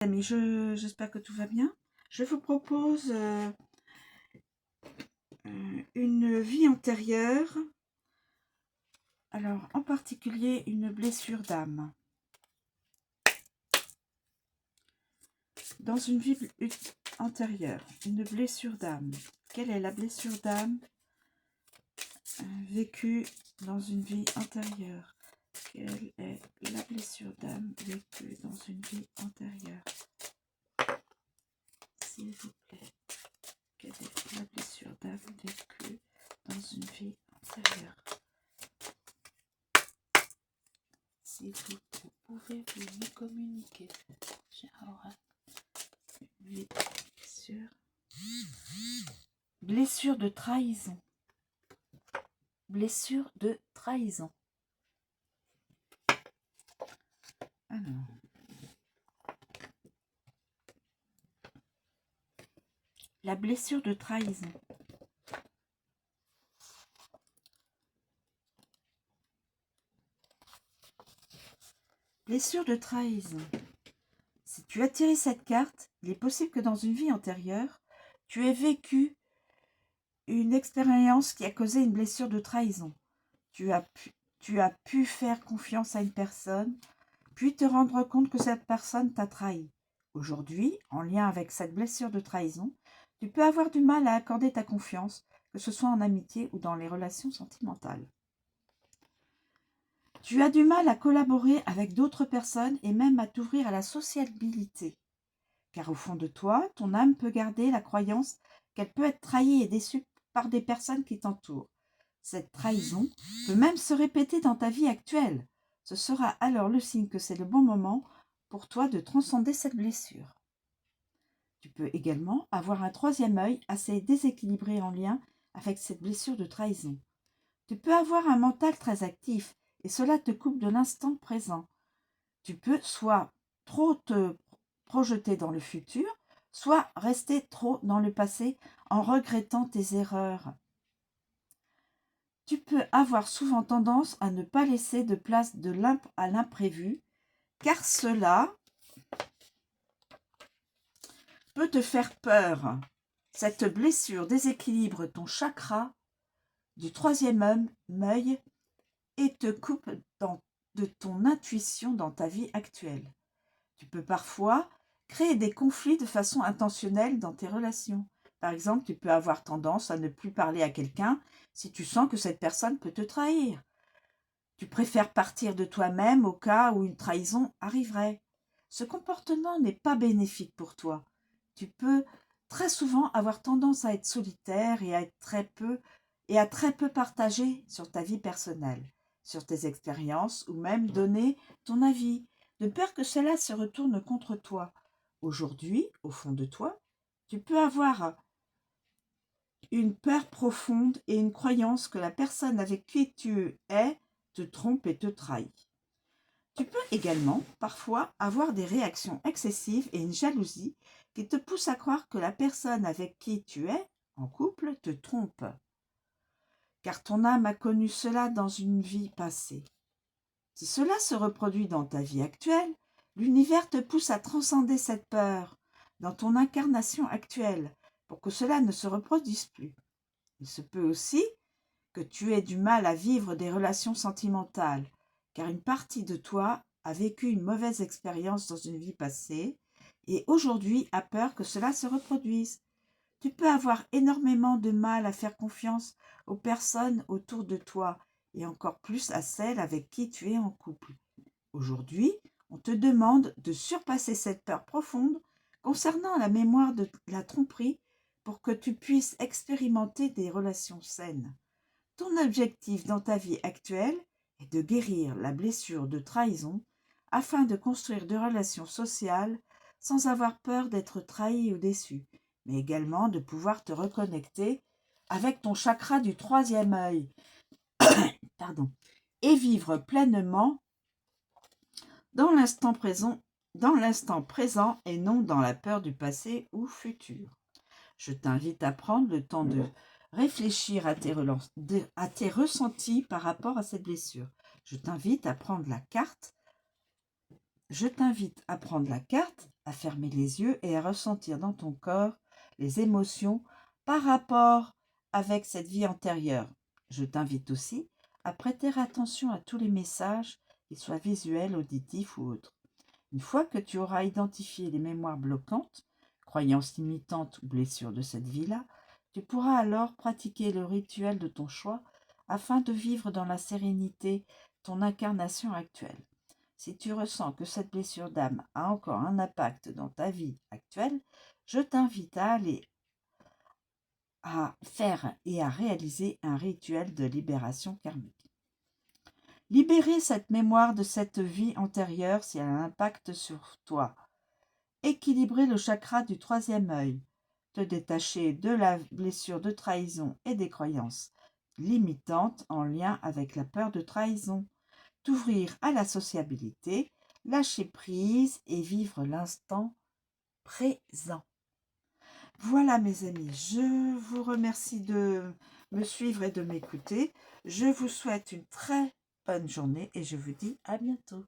Amis, j'espère que tout va bien. Je vous propose une vie antérieure, alors en particulier une blessure d'âme. Dans une vie antérieure, une blessure d'âme. Quelle est la blessure d'âme vécue dans une vie antérieure? Quelle est la blessure d'âme vécue dans une vie antérieure? S'il vous plaît, quelle est la blessure d'âme vécue dans une vie antérieure? Si vous pouvez me communiquer, j'aurai une blessure. Blessure de trahison. Blessure de trahison. Alors. La blessure de trahison. Blessure de trahison. Si tu as tiré cette carte, il est possible que dans une vie antérieure, tu aies vécu une expérience qui a causé une blessure de trahison. Tu as pu faire confiance à une personne, puis te rendre compte que cette personne t'a trahi. Aujourd'hui, en lien avec cette blessure de trahison, tu peux avoir du mal à accorder ta confiance, que ce soit en amitié ou dans les relations sentimentales. Tu as du mal à collaborer avec d'autres personnes et même à t'ouvrir à la sociabilité. Car au fond de toi, ton âme peut garder la croyance qu'elle peut être trahie et déçue par des personnes qui t'entourent. Cette trahison peut même se répéter dans ta vie actuelle. Ce sera alors le signe que c'est le bon moment pour toi de transcender cette blessure. Tu peux également avoir un troisième œil assez déséquilibré en lien avec cette blessure de trahison. Tu peux avoir un mental très actif et cela te coupe de l'instant présent. Tu peux soit trop te projeter dans le futur, soit rester trop dans le passé en regrettant tes erreurs. Tu peux avoir souvent tendance à ne pas laisser de place à l'imprévu, car cela peut te faire peur. Cette blessure déséquilibre ton chakra du troisième œil et te coupe de ton intuition dans ta vie actuelle. Tu peux parfois créer des conflits de façon intentionnelle dans tes relations. Par exemple, tu peux avoir tendance à ne plus parler à quelqu'un si tu sens que cette personne peut te trahir. Tu préfères partir de toi-même au cas où une trahison arriverait. Ce comportement n'est pas bénéfique pour toi. Tu peux très souvent avoir tendance à être solitaire et à très peu partager sur ta vie personnelle, sur tes expériences ou même donner ton avis, de peur que cela se retourne contre toi. Aujourd'hui, au fond de toi, tu peux avoir une peur profonde et une croyance que la personne avec qui tu es te trompe et te trahit. Tu peux également, parfois, avoir des réactions excessives et une jalousie qui te pousse à croire que la personne avec qui tu es en couple te trompe, car ton âme a connu cela dans une vie passée. Si cela se reproduit dans ta vie actuelle, l'univers te pousse à transcender cette peur dans ton incarnation actuelle pour que cela ne se reproduise plus. Il se peut aussi que tu aies du mal à vivre des relations sentimentales, car une partie de toi a vécu une mauvaise expérience dans une vie passée et aujourd'hui a peur que cela se reproduise. Tu peux avoir énormément de mal à faire confiance aux personnes autour de toi et encore plus à celles avec qui tu es en couple. Aujourd'hui, on te demande de surpasser cette peur profonde concernant la mémoire de la tromperie pour que tu puisses expérimenter des relations saines. Ton objectif dans ta vie actuelle est de guérir la blessure de trahison afin de construire des relations sociales sans avoir peur d'être trahi ou déçu, mais également de pouvoir te reconnecter avec ton chakra du troisième œil et vivre pleinement dans l'instant présent et non dans la peur du passé ou futur. Je t'invite à prendre le temps de réfléchir à tes ressentis par rapport à cette blessure. Je t'invite à prendre la carte je t'invite à prendre la carte, à fermer les yeux et à ressentir dans ton corps les émotions par rapport avec cette vie antérieure. Je t'invite aussi à prêter attention à tous les messages, qu'ils soient visuels, auditifs ou autres. Une fois que tu auras identifié les mémoires bloquantes, croyances limitantes ou blessures de cette vie-là, tu pourras alors pratiquer le rituel de ton choix afin de vivre dans la sérénité ton incarnation actuelle. Si tu ressens que cette blessure d'âme a encore un impact dans ta vie actuelle, je t'invite à aller à faire et à réaliser un rituel de libération karmique. Libérer cette mémoire de cette vie antérieure si elle a un impact sur toi. Équilibrer le chakra du troisième œil. Te détacher de la blessure de trahison et des croyances limitantes en lien avec la peur de trahison. T'ouvrir à la sociabilité, lâcher prise et vivre l'instant présent. Voilà mes amis, je vous remercie de me suivre et de m'écouter. Je vous souhaite une très bonne journée et je vous dis à bientôt.